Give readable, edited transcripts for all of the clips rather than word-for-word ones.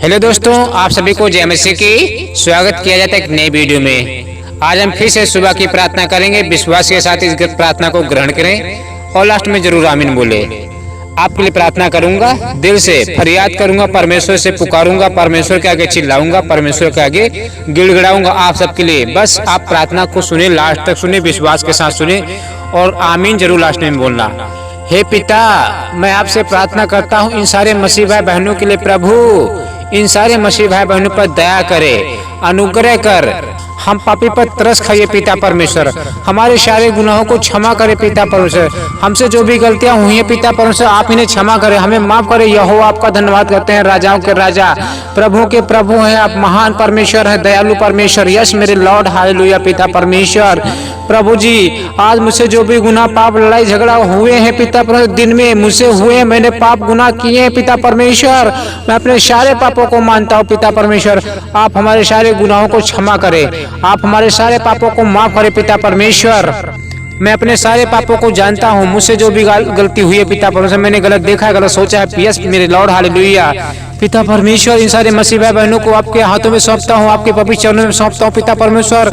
Hello दोस्तों, आप सभी को जय मसीह की स्वागत किया जाता है एक नई वीडियो में। आज हम फिर से सुबह की प्रार्थना करेंगे। विश्वास के साथ इस प्रार्थना को ग्रहण करें और लास्ट में जरूर आमीन बोले। आपके लिए प्रार्थना करूंगा, दिल से फरियाद करूंगा, परमेश्वर से पुकारूंगा, परमेश्वर के आगे चिल्लाऊंगा, परमेश्वर के आगे गिड़गिड़ाऊंगा आप सबके लिए। बस आप प्रार्थना को सुने, लास्ट तक सुने, विश्वास के साथ सुने और आमीन जरूर लास्ट में बोलना। हे पिता, मैं आपसे प्रार्थना करता हूँ इन सारे मसीह भाई बहनों के लिए। प्रभु, इन सारे मसीह भाई बहनों पर दया करे, अनुग्रह कर। हम पापी पर तरस खाइए पिता परमेश्वर, हमारे सारे गुनाहों को क्षमा करे पिता परमेश्वर। हमसे जो भी गलतियां हुई हैं पिता परमेश्वर, आप इन्हें क्षमा करें, हमें माफ करें। यहोवा आपका धन्यवाद करते हैं, राजाओं के राजा, प्रभुओं के प्रभु हैं आप। महान परमेश्वर है, दयालु परमेश्वर। यस मेरे लॉर्ड, हालेलुया पिता परमेश्वर। प्रभु जी, आज मुझसे जो भी गुनाह, पाप, लड़ाई झगड़ा हुए हैं पिता परमेश्वर, दिन में मुझसे हुए, मैंने पाप गुनाह किए हैं पिता परमेश्वर। मैं अपने सारे पापों को मानता हूँ पिता परमेश्वर। आप हमारे सारे गुनाहों को क्षमा करें, आप हमारे सारे पापों को माफ करें पिता परमेश्वर। मैं अपने सारे पापों को जानता हूँ, मुझसे जो भी गलती हुई है पिता परमेश्वर, मैंने गलत देखा है, गलत सोचा है। यस मेरे लॉर्ड, हालेलुया पिता परमेश्वर। इन सारे मसीह भाई बहनों को आपके हाथों में सौंपता हूँ, आपके पवित्र चरणों में सौंपता हूँ पिता परमेश्वर।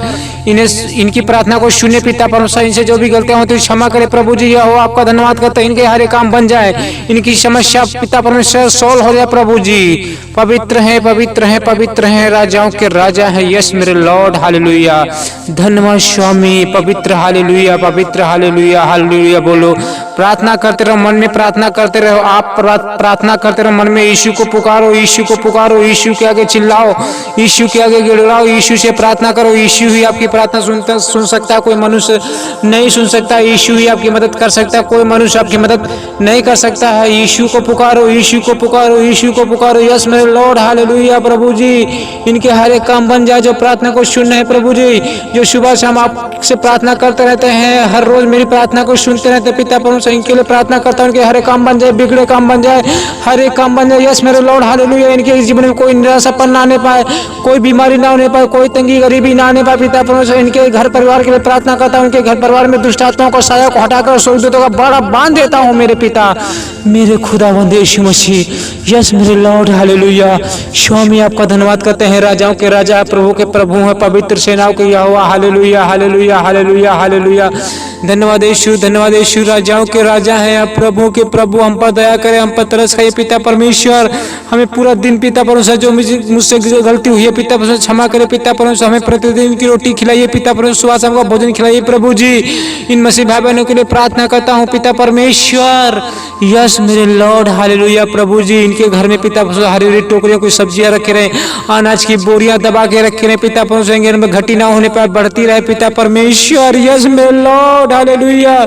इन्हें, इनकी प्रार्थना को सुने पिता परमेश्वर। इनसे जो भी गलतियां होती है क्षमा करे प्रभु जी। यह हो आपका धन्यवाद करते हैं, इनके हर एक काम बन जाए, इनकी समस्या पिता परमेश्वर सोल्व हो जाए प्रभु जी। पवित्र है, पवित्र है, पवित्र है, राजाओं के राजा है। यस मेरे लॉर्ड, हालेलुया। धन्यवाद स्वामी, पवित्र, हालेलुया, पवित्र, हालेलुया, हालेलुया बोलो। प्रार्थना करते रहो, मन में प्रार्थना करते रहो। आप प्रार्थना करते रहो मन में। यीशु को पुकारो, यीशु को पुकारो, यीशु के आगे चिल्लाओ, यीशु के आगे गिड़गिड़ाओ, यीशु से प्रार्थना करो। यीशु ही आपकी प्रार्थना सुन सकता है, कोई मनुष्य नहीं सुन सकता। यीशु ही आपकी मदद कर सकता है, कोई मनुष्य आपकी मदद नहीं कर सकता है। यीशु को पुकारो, यीशु को पुकारो, यीशु को पुकारो। यस मेरे लॉर्ड, हालेलुया प्रभु जी। इनके हर एक काम बन जाए जो प्रार्थना को सुन रहे हैं प्रभु जी, जो सुबह शाम आपसे प्रार्थना करते रहते हैं, हर रोज मेरी प्रार्थना को सुनते रहते हैं पिता परमेश्वर। इनके लिए प्रार्थना करता हूँ, इनके हर एक काम बन जाए, बिगड़े काम बन जाए, हर एक काम बन जाए। यस मेरे लॉर्ड, हालेलुया। इनके जीवन में कोई निराशापन ना आने पाए, कोई बीमारी ना होने पाए, कोई तंगी गरीबी ना आने पाए पिता परमेश्वर। इनके घर परिवार के लिए प्रार्थना करता हूँ, उनके घर परिवार में दुष्ट आत्माओं को, साया को हटाकर स्वर्गदूतों का बड़ा बांध देता हूँ मेरे पिता, मेरे खुदावंद यीशु मसीह। यस मेरे लॉर्ड, हालेलुया। स्वामी आपका धन्यवाद करते हैं, राजाओं के राजा, प्रभु के प्रभु हैं, पवित्र सेनाओं के यहोवा। Hallelujah, hallelujah, hallelujah, hallelujah. धन्यवाद यीशु, धन्यवाद यीशु। राजाओं के राजा हैं आप, प्रभु के प्रभु। हम पर दया करें, हम पर तरस खाइए पिता परमेश्वर। हमें पूरा दिन पिता परमेश्वर जो मुझसे गलती हुई है पिता परमेश्वर क्षमा करे पिता परमेश्वर। हमें प्रतिदिन की रोटी खिलाइए पिता परमेश्वर, सुबह शाम का भोजन खिलाइए प्रभु जी। इन मसीह भाई बहनों के लिए प्रार्थना करता हूँ पिता परमेश्वर। यस मेरे लॉर्ड, हालेलुया प्रभु जी। इनके घर में पिता परमेश्वर हरी हरी टोकरियों कुछ सब्जियां रखे रहे, अनाज की बोरियां दबा के रखे रहे पिता परमेश्वर। में घटी ना होने पर बढ़ती रहे पिता परमेश्वर। यस मेरे लॉर्ड, हालेलुया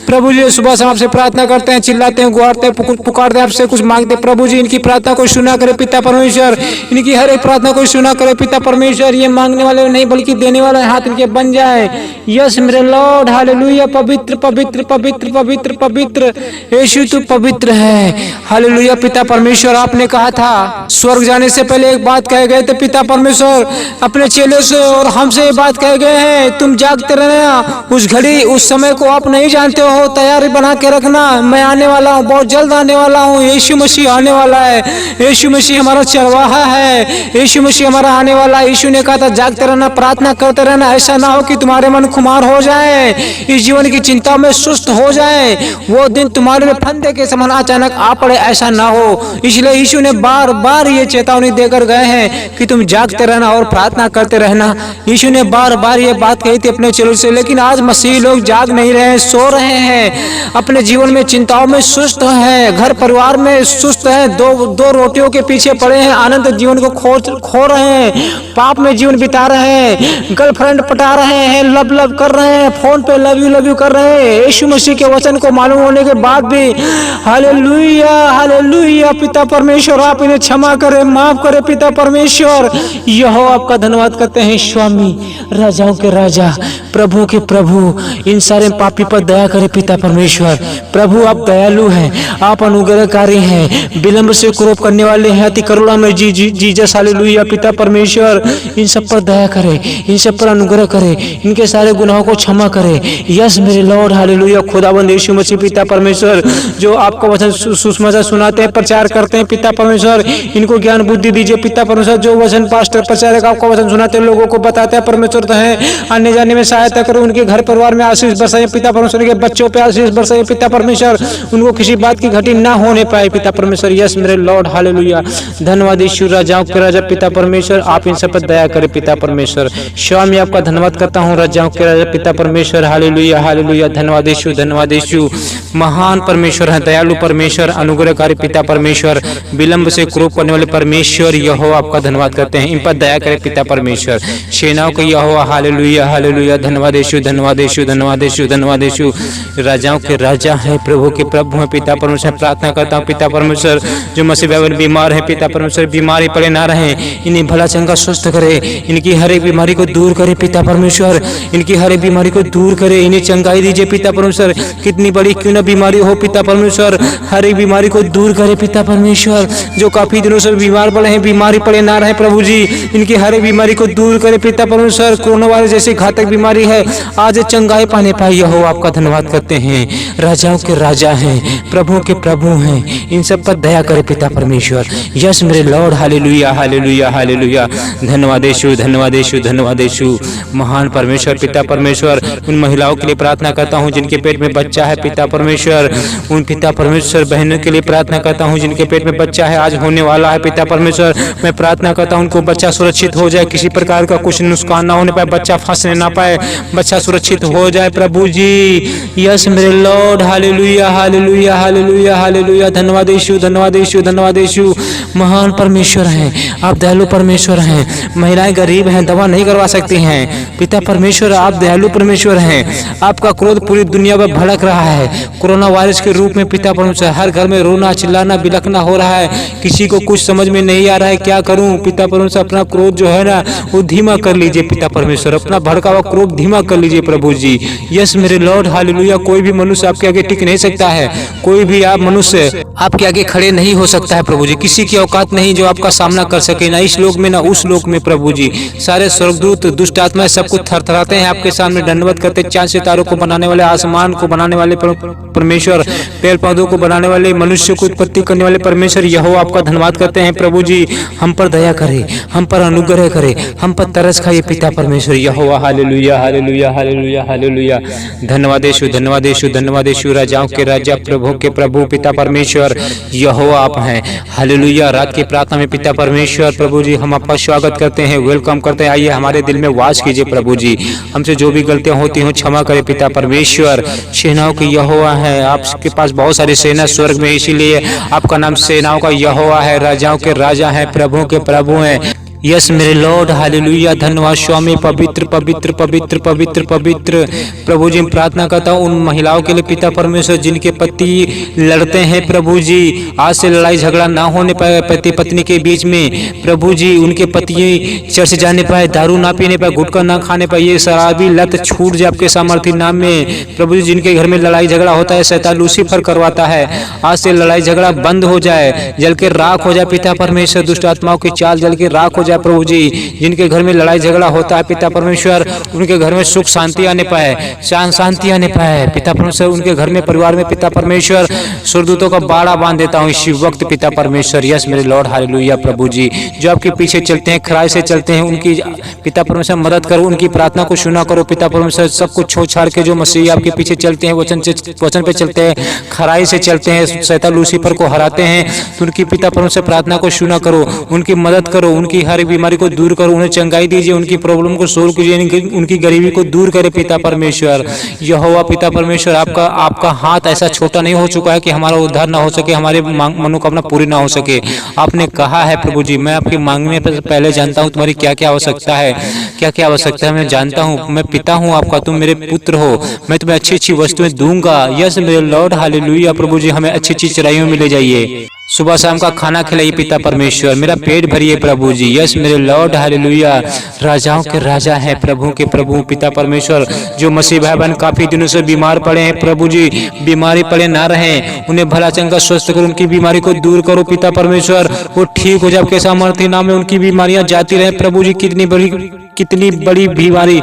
प्रभु जी। सुबह शाम आपसे प्रार्थना करते हैं, चिल्लाते हैं, गुहारते हैं, पुकारते हैं, आपसे कुछ मांगते प्रभु जी। इनकी प्रार्थना को सुना करे पिता परमेश्वर, इनकी हर एक प्रार्थना को सुना करे पिता परमेश्वर। ये मांगने वाले नहीं बल्कि देने वाले हाथ इनके बन जाए। यस मेरे लॉर्ड, हालेलुया। पवित्र, पवित्र, पवित्र, पवित्र, पवित्र यीशु तू पवित्र है। हालेलुया पिता परमेश्वर। आपने कहा था स्वर्ग जाने से पहले एक बात कहे गए थे पिता परमेश्वर अपने चेलों से, और हमसे ये बात कहे गए हैं, तुम जागते रहना। उस घड़ी, उस समय को आप नहीं जानते हो, तैयारी बना के रखना। मैं आने वाला हूँ, बहुत जल्द आने वाला हूँ। यीशु मसीह आने वाला है, यीशु मसीह हमारा चरवाहा है, यीशु मसीह हमारा आने वाला है। यीशु ने कहा था जागते रहना, प्रार्थना करते रहना। ऐसा ना हो कि तुम्हारे मन खुमार हो जाए, इस जीवन की चिंता में सुस्त हो जाए, वो दिन तुम्हारे लिए फंदे के समान अचानक आ पड़े, ऐसा ना हो। इसलिए यीशु ने बार बार ये चेतावनी देकर गए हैं कि तुम जागते रहना और प्रार्थना करते रहना। यीशु ने बार बार ये बात कही थी अपने चेलों से, लेकिन आज मसीह लोग जाग नहीं रहे हैं, सो रहे हैं, अपने जीवन में चिंताओं में सुस्त हैं, घर परिवार में सुस्त हैं, दो रोटियों के पीछे पड़े हैं, आनंद जीवन को खो रहे हैं, पाप में जीवन बिता रहे हैं, गर्लफ्रेंड पटा रहे हैं, लब कर रहे हैं, फोन पे लव यू कर रहे हैं। यीशु मसीह के वचन को मालूम होने के बाद भी हालेलुया, हालेलुया पिता परमेश्वर, आप इन्हें क्षमा करें, माफ करें पिता परमेश्वर। यह आपका धन्यवाद करते हैं स्वामी, राजाओं के राजा, प्रभु के प्रभु। इन सारे पापी पर दया करें पिता परमेश्वर। प्रभु आप दयालु हैं, आप अनुग्रहकारी हैं, विलंब से क्रोध करने वाले हैं, अति करुणा में जीसस। हालेलुया पिता परमेश्वर। इन सब पर दया करें, इन सब पर अनुग्रह करें, इनके सारे गुनाहों को क्षमा करें। यस मेरे लॉर्ड, हालेलुया खुदावंद यीशु मसीह पिता परमेश्वर, जो आपका वचन सुसमाचार सुनाते हैं, प्रचार करते करते हैं पिता परमेश्वर, इनको ज्ञान बुद्धि दीजिए पिता परमेश्वर। जो वचन पास्टर प्रचारक आपका वचन सुनाते हैं, लोगों को बताते हैं परमेश्वर तो है, आने जाने में सहायता करो। उनके घर परिवार में आशीष बरसाइए पिता परमेश्वर, के बच्चों पे आशीष बरसाइए पिता परमेश्वर, उनको किसी बात की घटी ना होने पाए पिता परमेश्वर। यस मेरे लॉर्ड, हालेलुया। धन्यवाद यीशु, राजाओं के राजा पिता परमेश्वर, आप इन सब पर दया करें पिता परमेश्वर। स्वामी आपका धन्यवाद करता हूँ, राजाओं के राजा पिता परमेश्वर, हालेलुया हालेलुया। धन्यवाद यीशु, धन्यवाद यीशु। महान परमेश्वर है, दयालु परमेश्वर, अनुग्रहकारी पिता परमेश्वर, विलंब से क्रोध करने वाले परमेश्वर यहोवा आपका धन्यवाद करते हैं। इन पर दया करें पिता परमेश्वर, सेनाओं के यहोवा, हालेलुया हालेलुया। धन्यवाद यीशु, धन्यवाद यीशु, धन्यवाद यीशु, धन्यवाद यीशु। राजाओं के राजा है, प्रभु के प्रभु है पिता परमेश्वर। प्रार्थना करता हूँ पिता परमेश्वर, जो मसीह भाई बीमार है पिता परमेश्वर, बीमारी पड़े ना रहे, इन्हें भला चंगा स्वस्थ करे, इनकी हर एक बीमारी को दूर करे पिता परमेश्वर, इनकी हर एक बीमारी को दूर करे, इन्हें चंगाई दीजिए पिता परमेश्वर। कितनी बड़ी क्यों ना बीमारी हो पिता परमेश्वर, हर एक बीमारी को दूर करे पिता परमेश्वर। जो काफी दिनों से बीमार पड़े हैं, बीमारी पड़े ना रहे प्रभु जी, इनकी हर एक बीमारी को दूर करे पिता परमेश्वर। कोरोना वायरस जैसी घातक बीमारी है, आज चंगाई पाने पाई हो, आपका धन्यवाद करते हैं। राजाओं के राजा हैं, प्रभु के प्रभु हैं, इन सब पर दया करे पिता परमेश्वर। यस मेरे लॉर्ड, हालेलुया हालेलुया हालेलुया। धन्यवाद यीशु, धन्यवाद यीशु, धन्यवाद यीशु। महान परमेश्वर पिता परमेश्वर, उन महिलाओं के लिए प्रार्थना करता हूँ जिनके पेट में बच्चा है पिता परमेश्वर, उन पिता परमेश्वर बहनों के लिए प्रार्थना करता हूँ जिनके पेट में बच्चा है, आज होने वाला है पिता परमेश्वर। मैं प्रार्थना करता हूँ उनको बच्चा सुरक्षित हो जाए, किसी प्रकार का कुछ नुकसान ना होने पाए, बच्चा फंसने ना पाए, बच्चा सुरक्षित हो जाए प्रभु जी। यस मेरे lord, hallelujah hallelujah hallelujah hallelujah. धन्यवाद यीशु, धन्यवाद यीशु, धन्यवाद यीशु। महान परमेश्वर हैं आप, दयालु परमेश्वर हैं। महिलाएं गरीब हैं, दवा नहीं करवा सकती हैं पिता परमेश्वर, आप दयालु परमेश्वर हैं। आपका क्रोध पूरी दुनिया पर भड़क रहा है कोरोना वायरस के रूप में पिता परमेश्वर। हर घर में रोना चिल्लाना बिलखना हो रहा है, किसी को कुछ समझ में नहीं आ रहा है क्या करूं पिता परमेश्वर। अपना क्रोध जो है ना वो धीमा कर लीजिए पिता परमेश्वर, अपना भड़का हुआ क्रोध धीमा कर लीजिए प्रभु जी। यस मेरे लॉर्ड, हालेलुया। कोई भी मनुष्य आपके आगे टिक नहीं सकता है, कोई भी आप मनुष्य आपके आगे खड़े नहीं हो सकता है प्रभु जी। किसी की औकात नहीं जो आपका सामना कर सके, ना इस लोक में ना उस लोक में प्रभु जी। सारे स्वर्गदूत दुष्ट आत्माएं सब कुछ थरथराते हैं आपके सामने, दंडवत करते। चांद सितारों को बनाने वाले, आसमान को बनाने वाले परमेश्वर, पेड़ पौधों को बनाने वाले, मनुष्य को उत्पत्ति करने वाले परमेश्वर यहोवा आपका धन्यवाद करते हैं प्रभु जी। हम पर दया करे, हम पर अनुग्रह करे, हम पर तरस खाइए पिता परमेश्वर यहोवा। Hallelujah hallelujah hallelujah hallelujah. धन्यवाद यीशु, धन्यवाद यीशु, धन्यवाद यीशु। राजाओं के राजा, प्रभु के प्रभु पिता परमेश्वर यहोवा आप हैं। हालेलुया। रात की प्रार्थना में पिता परमेश्वर प्रभु जी हम आपका स्वागत करते हैं, वेलकम करते हैं। आइए हमारे दिल में वास कीजिए प्रभु जी, हमसे जो भी गलतियां होती हो क्षमा करे पिता परमेश्वर। सेनाओं की यहोवा है, आपके पास बहुत सारी सेना स्वर्ग में, इसीलिए आपका नाम सेनाओं का यहोवा है। राजाओं के राजा है, प्रभु के प्रभु हैं। यस मेरे लॉर्ड, हालेलुया। धन्यवाद स्वामी, पवित्र पवित्र पवित्र पवित्र पवित्र प्रभु जी। प्रार्थना करता हूँ उन महिलाओं के लिए पिता परमेश्वर जिनके पति लड़ते हैं प्रभु जी, आज से लड़ाई झगड़ा ना होने पाए पति पत्नी के बीच में प्रभु जी। उनके पति चर्च जाने पाए, दारू ना पीने पाए, गुटखा ना खाने पाए, ये शराबी लत छूट जाए आपके सामर्थ्य नाम में प्रभु जी। जिनके घर में लड़ाई झगड़ा होता है, शैतान लूसीफर करवाता है, आज से लड़ाई झगड़ा बंद हो जाए, जल के राख हो जाए पिता परमेश्वर। दुष्ट आत्माओं की चाल जल के राख हो जाए प्रभु जी। जिनके घर में लड़ाई झगड़ा होता है पिता परमेश्वर, उनके घर में सुख शांति आने पाए, शांति आने पाए पिता परमेश्वर। उनके घर में परिवार में पिता परमेश्वर सुरदूतों का बाड़ा बांध देता हूँ इसी वक्त पिता परमेश्वर। यस मेरे लॉर्ड, हालेलुया प्रभु जी। जो आपके पीछे चलते हैं, खराई से चलते हैं, उनकी पिता परमेश्वर मदद करो, उनकी प्रार्थना को सुना करो पिता परमेश्वर। सब कुछ छोड़ छाड़ के जो मसीह आपके पीछे चलते हैं, वचन पे चलते हैं, खराई से चलते हैं, शैतान लूसीफर को हराते हैं, तो उनकी पिता परमेश्वर प्रार्थना को सुना करो, उनकी मदद करो, उनकी हर बीमारी को दूर करो, उन्हें चंगाई दीजिए, उनकी प्रॉब्लम को सोल्व कीजिए, उनकी गरीबी को दूर करे पिता परमेश्वर। यहोवा पिता परमेश्वर, आपका हाथ ऐसा छोटा नहीं हो चुका है कि हमारा उद्धार ना हो सके, हमारे मनोकामना पूरी ना हो सके। आपने कहा है प्रभु जी, मैं आपके मांगने पर पहले जानता हूँ तुम्हारी क्या क्या आवश्यकता है, क्या क्या आवश्यकता है मैं जानता हूँ। मैं पिता हूँ आपका, तुम मेरे पुत्र हो, मैं तुम्हें अच्छी अच्छी वस्तुएं दूंगा। यस मेरे लॉर्ड, हालेलुया प्रभु जी। हमें अच्छी अच्छी चराइयों में ले जाइए, सुबह शाम का खाना खिलाइए पिता परमेश्वर, मेरा पेट भरिए प्रभु जी। यस मेरे लॉर्ड, हालेलुया। राजाओं के राजा है, प्रभु के प्रभु पिता परमेश्वर। जो मसीह भाई बहन काफी दिनों से बीमार पड़े हैं प्रभु जी, बीमारी पड़े ना रहे, उन्हें भला चंगा स्वस्थ करो, उनकी बीमारी को दूर करो पिता परमेश्वर। वो ठीक हो जाए आपके सामर्थ्य नाम में, उनकी बीमारियां जाती रहे प्रभु जी। कितनी बड़ी बीमारी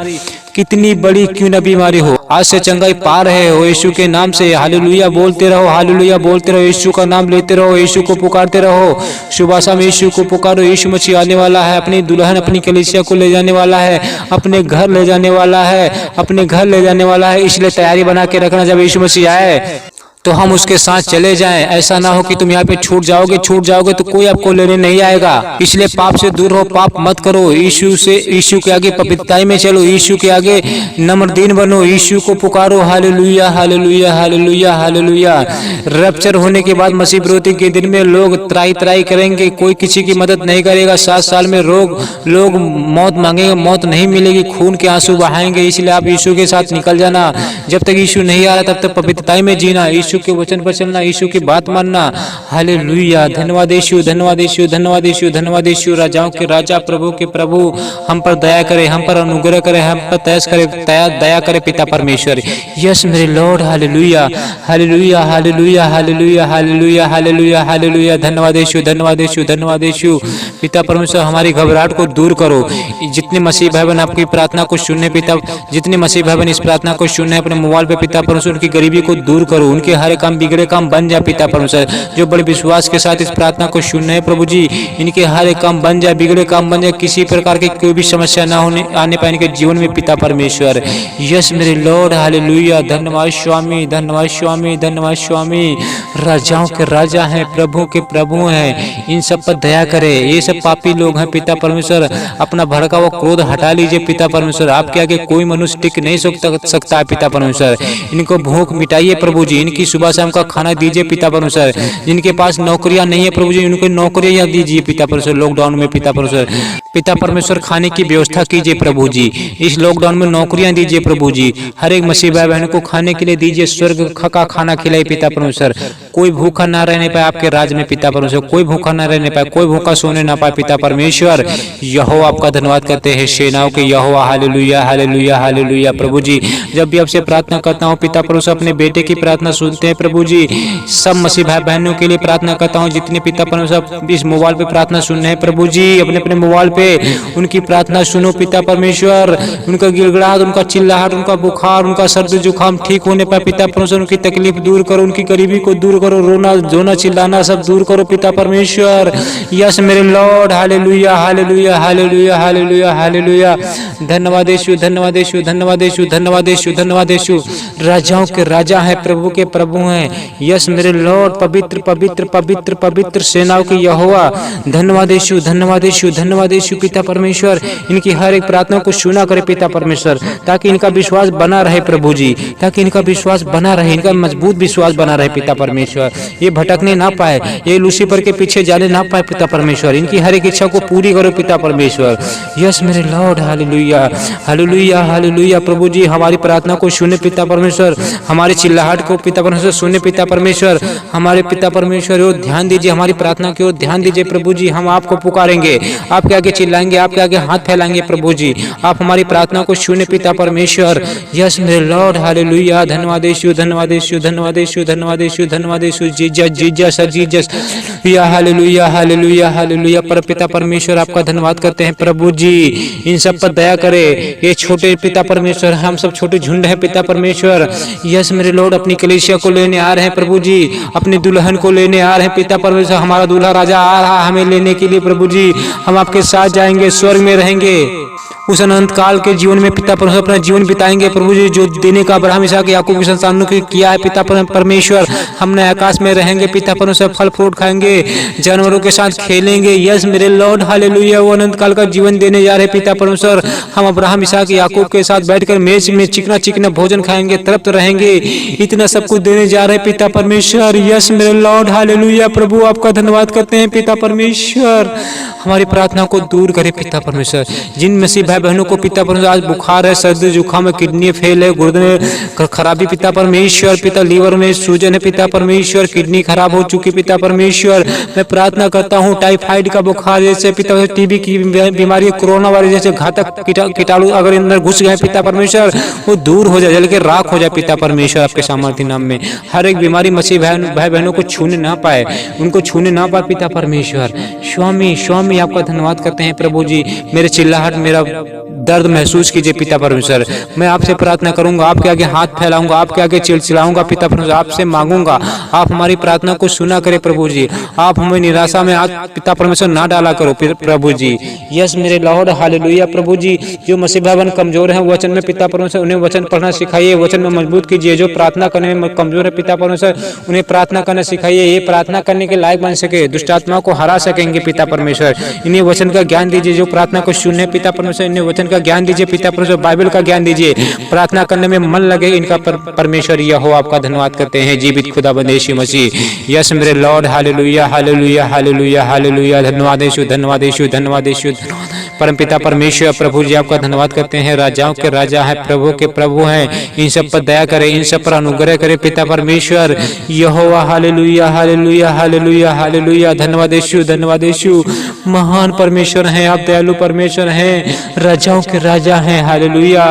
कितनी बड़ी क्यों न बीमारी हो, आज से चंगाई पा रहे हो यीशु के नाम से। हालेलुया बोलते रहो, हालेलुया बोलते रहो, यीशु का नाम लेते रहो, यीशु को पुकारते रहो। सुबह शाम यीशु को पुकारो। यीशु मसीह आने वाला है, अपनी दुल्हन अपनी कलीसिया को ले जाने वाला है, अपने घर ले जाने वाला है, अपने घर ले जाने वाला है। इसलिए तैयारी बना के रखना, जब यीशु मसीह आए तो हम उसके साथ चले जाएं। ऐसा ना हो कि तुम यहाँ पे छूट जाओगे तो कोई आपको लेने नहीं आएगा। इसलिए पाप से दूर रहो, पाप मत करो। यीशु के आगे पवित्रताई में चलो, यीशु के आगे नम्रदीन बनो, यीशु को पुकारो। Hallelujah hallelujah hallelujah hallelujah. Rapture होने के बाद मसीह विरोधी के दिन में लोग त्राई करेंगे, कोई किसी की मदद नहीं करेगा। 7 साल में लोग मौत मांगेंगे, मौत नहीं मिलेगी, खून के आंसू बहाएंगे। इसलिए आप यीशु के साथ निकल जाना। जब तक यीशु नहीं आ रहा तब तक पवित्रताई में जीना, यीशु के वचन पर चलना, यीशु की बात मानना। हालेलुया। धन्यवाद यीशु, धन्यवाद यीशु, धन्यवाद यीशु, धन्यवाद यीशु। राजाओं के राजा, प्रभु के प्रभु हम पर दया करे, हम पर अनुग्रह करे, हम पर दया करे पिता परमेश्वर। यस मेरे lord. Hallelujah hallelujah hallelujah hallelujah hallelujah hallelujah hallelujah. धन्यवाद यीशु, धन्यवाद यीशु, धन्यवाद यीशु। पिता परमेश्वर हमारी घबराहट को दूर करो। जितने मसीह भाई बहन आपकी प्रार्थना को सुनने पिता, जितने मसीह भाई बहन इस प्रार्थना को सुनने अपने मोबाइल पे पिता परमेश्वर उनकी गरीबी को दूर करो, उनके हर काम बिगड़े काम बन जाए पिता परमेश्वर। जो बड़े विश्वास के साथ इस प्रार्थना को सुन रहे हैं प्रभु जी, इनके हर काम बन जाए, बिगड़े काम बन जाए, किसी प्रकार की कोई भी समस्या ना होने आने पाए इनके जीवन में पिता परमेश्वर। यस मेरे लॉर्ड। हालेलुया। धन्यवाद स्वामी, धन्यवाद स्वामी, धन्यवाद स्वामी। राजाओं के राजा हैं, प्रभु के प्रभु हैं, इन सब पर दया करे। ये सब पापी लोग हैं पिता परमेश्वर, अपना भड़का हुआ क्रोध हटा लीजिए पिता परमेश्वर। आपके आगे कोई मनुष्य टिक नहीं सकता है पिता परमेश्वर। इनको भूख मिटाइए प्रभु जी, इनकी सुबह शाम का खाना दीजिए पिता परमेश्वर। जिनके पास नौकरियां नहीं है प्रभु जी, उनको नौकरियां दीजिए पिता परमेश्वर। लॉकडाउन में पिता परमेश्वर खाने की व्यवस्था कीजिए प्रभु जी। इस लॉकडाउन में नौकरियां दीजिए प्रभु जी। हर एक मसीह भाई बहन को खाने के लिए दीजिए, स्वर्ग का खाना खिलाइए पिता परमेश्वर। कोई भूखा ना रहने पाए आपके राज्य में पिता परमेश्वर, कोई भूखा ना रहने पाए, कोई भूखा सोने ना पाए पिता परमेश्वर। यहोवा आपका धन्यवाद करते हैं, सेनाओं के यहोवा। Hallelujah hallelujah hallelujah. प्रभु जी जब भी आपसे प्रार्थना करता हूँ पिता परमेश्वर, अपने बेटे की प्रार्थना सुनते हैं प्रभु जी। सब मसीह भाई बहनों के लिए प्रार्थना करता हूँ, जितने पिता परमेश्वर इस मोबाइल पे प्रार्थना सुन रहे हैं प्रभु जी, अपने अपने मोबाइल पे उनकी प्रार्थना सुनो पिता परमेश्वर। उनका गिड़गिड़ाहट, उनका चिल्लाहट, उनका बुखार, उनका सर्दी जुकाम ठीक होने पर पिता परमेश्वर उनकी तकलीफ दूर करो, उनकी गरीबी को दूर करो, रोना धोना चिल्लाना सब दूर करो पिता परमेश्वर। यस मेरे lord. Hallelujah hallelujah hallelujah hallelujah hallelujah. धन्यवाद यीशु, धन्यवाद यीशु, धन्यवाद यीशु, धन्यवाद यीशु, धन्यवाद यीशु। राजाओं के राजा है, प्रभु के प्रभु हैं। यस मेरे लॉर्ड। पवित्र पवित्र पवित्र पवित्र सेनाओं के यहोवा। धन्यवाद यीशु, धन्यवाद यीशु, धन्यवाद यीशु पिता परमेश्वर। इनकी हर एक प्रार्थना को सुना करे पिता परमेश्वर, ताकि इनका विश्वास बना रहे प्रभु जी, ताकि इनका विश्वास बना रहे, इनका मजबूत विश्वास बना रहे पिता परमेश्वर। ये भटकने ना पाए, ये लूसीफर के पीछे जाने ना पाए पिता परमेश्वर। इनकी हर एक इच्छा को पूरी करो पिता परमेश्वर। यस मेरे लॉर्ड। Hallelujah hallelujah hallelujah. प्रभु जी हमारी प्रार्थना को सुने पिता परमेश्वर, हमारी चिल्लाहट को पिता परमेश्वर सुने पिता परमेश्वर। हमारे पिता परमेश्वर ओर ध्यान दीजिए, हमारी प्रार्थना की ओर ध्यान दीजिए प्रभु जी। हम आपको पुकारेंगे, आपके आगे चिल्लाएंगे, आपके आगे हाथ फैलाएंगे प्रभु जी। आप हमारी प्रार्थना को सुने पिता परमेश्वर। यस मेरे लॉर्ड। हालेलुया। धन्यवाद यीशु, धन्यवाद यीशु, धन्यवाद यीशु, धन्यवाद यीशु, धन्यवाद यीशु। Jesus Jesus Jesus. Hallelujah hallelujah hallelujah. पर पिता परमेश्वर आपका धन्यवाद करते हैं प्रभु जी। इन सब पर दया करे। ये छोटे पिता परमेश्वर, हम सब छोटे झुंड है पिता परमेश्वर। यस मेरे लॉर्ड। अपनी कलीसिया को लेने आ रहे हैं प्रभु जी, अपनी दुल्हन को लेने आ रहे हैं पिता परमेश्वर। हमारा दूल्हा राजा आ रहा है हमें लेने के लिए प्रभु जी। हम आपके साथ जाएंगे, स्वर्ग में रहेंगे, उस अनंत काल के जीवन में पिता परमेश्वर अपना जीवन बिताएंगे प्रभु जी। जो देने का अब्राहम इसहाक याकूब की संतानों को किया है पिता परमेश्वर, हमने आकाश में रहेंगे पिता परमेश्वर, फल फ्रूट खाएंगे, जानवरों के साथ खेलेंगे। यस मेरे लॉर्ड। हालेलुया। वो अनंत काल का जीवन देने जा रहे पिता परमेश्वर। हम अब्राहम इसहाक याकूब के साथ बैठकर मेज में चिकना चिकना भोजन खाएंगे, तृप्त रहेंगे। इतना सब कुछ देने जा रहे पिता परमेश्वर। यस मेरे लॉर्ड। हालेलुया। प्रभु आपका धन्यवाद करते हैं पिता परमेश्वर। हमारी प्रार्थना को दूर करे पिता परमेश्वर। जिन मसीह भाई बहनों को पिता परमेश्वर आज बुखार है, सर्दी जुकाम है, किडनी फेल है, गुर्दे में खराबी पिता परमेश्वर, पिता लीवर में सूजन है पिता परमेश्वर, किडनी खराब हो चुकी पिता परमेश्वर, मैं प्रार्थना करता हूँ टाइफाइड का बुखार जैसे पिता, टीबी की बीमारी, कोरोना वायरस जैसे घातक कीटाणु अगर अंदर घुस गए पिता परमेश्वर, वो दूर हो जाए, जल के राख हो जाए पिता परमेश्वर आपके सामर्थ्य नाम में। हर एक बीमारी मसीह भाई बहनों को छूने ना पाए, उनको छूने ना पाए पिता परमेश्वर। स्वामी स्वामी आपका धन्यवाद करते हैं प्रभु जी। मेरे चिल्लाहट, मेरा दर्द महसूस कीजिए पिता परमेश्वर। मैं आपसे प्रार्थना करूंगा, आपके आगे हाथ फैलाऊंगा, आपके आगे चिल्लाऊंगा पिता परमेश्वर, आपसे मांगूंगा आप हमारी प्रार्थना को सुना करें प्रभु जी। आप हमें निराशा में आज पिता परमेश्वर ना डाला करो प्रभु जी। यस मेरे लॉर्ड हालेलुया प्रभु जी। जो मसीह भाई कमजोर हैं वचन में पिता परमेश्वर उन्हें वचन पढ़ना सिखाइए, वचन में मजबूत कीजिए। जो प्रार्थना करने में कमजोर है पिता परमेश्वर उन्हें प्रार्थना करना सिखाइए, ये प्रार्थना करने के लायक बन सके, दुष्ट आत्माओं को हरा सकेंगे पिता परमेश्वर। इन्हें वचन का ज्ञान दीजिए, जो प्रार्थना को सुने पिता परमेश्वर इन्हें वचन का ज्ञान दीजिए पिता परमेश्वर, बाइबल का ज्ञान दीजिए, प्रार्थना करने में मन लगे इनका परमेश्वर। यह हो आपका धन्यवाद करते हैं जीवित खुदाबंद यीशु मसीह। यस मेरे lord hallelujah hallelujah hallelujah hallelujah. धन्यवाद यीशु, धन्यवाद यीशु, धन्यवाद यीशु। परमपिता परमेश्वर प्रभु जी आपका धन्यवाद करते हैं। राजाओं के राजा है, प्रभु के प्रभु हैं। इन सब पर दया करे, इन सब पर अनुग्रह करे पिता परमेश्वर। यहोवा हालेलुया हालेलुया हालेलुया हालेलुया। धन्यवाद यीशु, धन्यवाद यीशु। महान परमेश्वर हैं आप, दयालु परमेश्वर हैं, राजाओं के राजा हैं। हालेलुया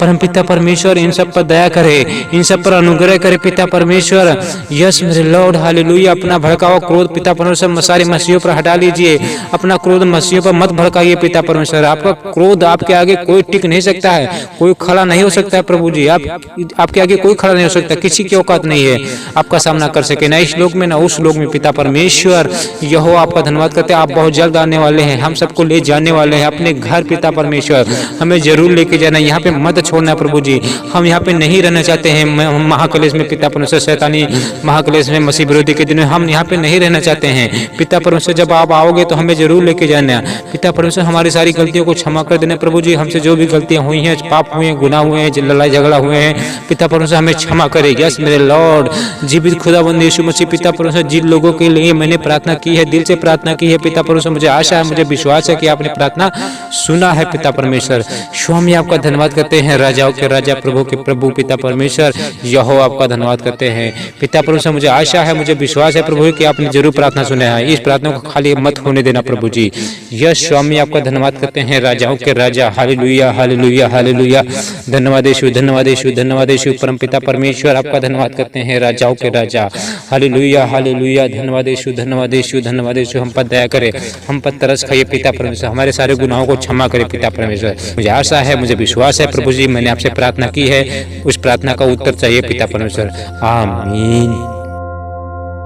परमपिता परमेश्वर इन सब पर दया करे, इन सब पर अनुग्रह करे पिता परमेश्वर। यस मेरे लॉर्ड हालेलुया। अपना भड़का हुआ क्रोध पिता परमेश्वर सारी मसीहों पर हटा लीजिए। अपना क्रोध मसीहों पर मत भड़काइए पिता परमेश्वर। आपका क्रोध आपके आगे कोई टिक नहीं सकता है, कोई खड़ा नहीं हो सकता है प्रभु जी। आपके आगे कोई खड़ा नहीं हो सकता, किसी की औकात नहीं है आपका सामना कर सके, ना इस लोक में ना उस लोक में पिता परमेश्वर। यहो आपका धन्यवाद करते हैं। आप बहुत जल्द आने वाले हैं, हम सबको ले जाने वाले हैं अपने घर पिता परमेश्वर। हमें जरूर लेके जाना, यहाँ पे मत छोड़ना प्रभु जी। हम यहाँ पे नहीं रहना चाहते हैं महाक्लेश में पिता परमेश्वर, शैतानी महाक्लेश में, मसीह विरोधी के दिन में हम यहाँ पे नहीं रहना चाहते हैं पिता परमेश्वर। जब आप आओगे तो हमें जरूर लेके जाना पिता परमेश्वर। हमारी सारी गलतियों को क्षमा कर देना प्रभु जी। हमसे जो भी गलतियां हुई हैं, पाप हुए हैं, गुनाह हुए हैं, लड़ाई झगड़ा हुए हैं पिता परमेश्वर हमें क्षमा करे। यस मेरे लॉर्ड जीवित खुदाबंद यीशु मसीह पिता परमेश्वर, जिन लोगों के लिए मैंने प्रार्थना की है, दिल से प्रार्थना की है पिता परमेश्वर, मुझे आशा है, मुझे विश्वास है कि आपने प्रार्थना सुना है पिता परमेश्वर। स्वामी आपका धन्यवाद करते हैं, राजाओं के राजा, प्रभु के प्रभु पिता परमेश्वर। यहो आपका धन्यवाद करते हैं पिता परमेश्वर। मुझे आशा है, मुझे विश्वास है प्रभु कि आपने जरूर प्रार्थना सुना है। इस प्रार्थना को खाली मत होने देना प्रभु जी। यस स्वामी आपका धन्यवाद करते हैं, राजाओं के राजा। Hallelujah hallelujah hallelujah. धन्यवाद यीशु, धन्यवाद यीशु, धन्यवाद यीशु। परमपिता परमेश्वर आपका धन्यवाद करते हैं, राजाओं के राजा। Hallelujah hallelujah. धन्यवाद यीशु, धन्यवाद यीशु, धन्यवाद यीशु। हम पर दया करे, हम पर तरस खाइए पिता परमेश्वर, हमारे सारे गुनाहों को क्षमा करे पिता परमेश्वर। मुझे आशा है, मुझे विश्वास है प्रभु जी, मैंने आपसे प्रार्थना की है, उस प्रार्थना का उत्तर चाहिए पिता परमेश्वर। आमीन।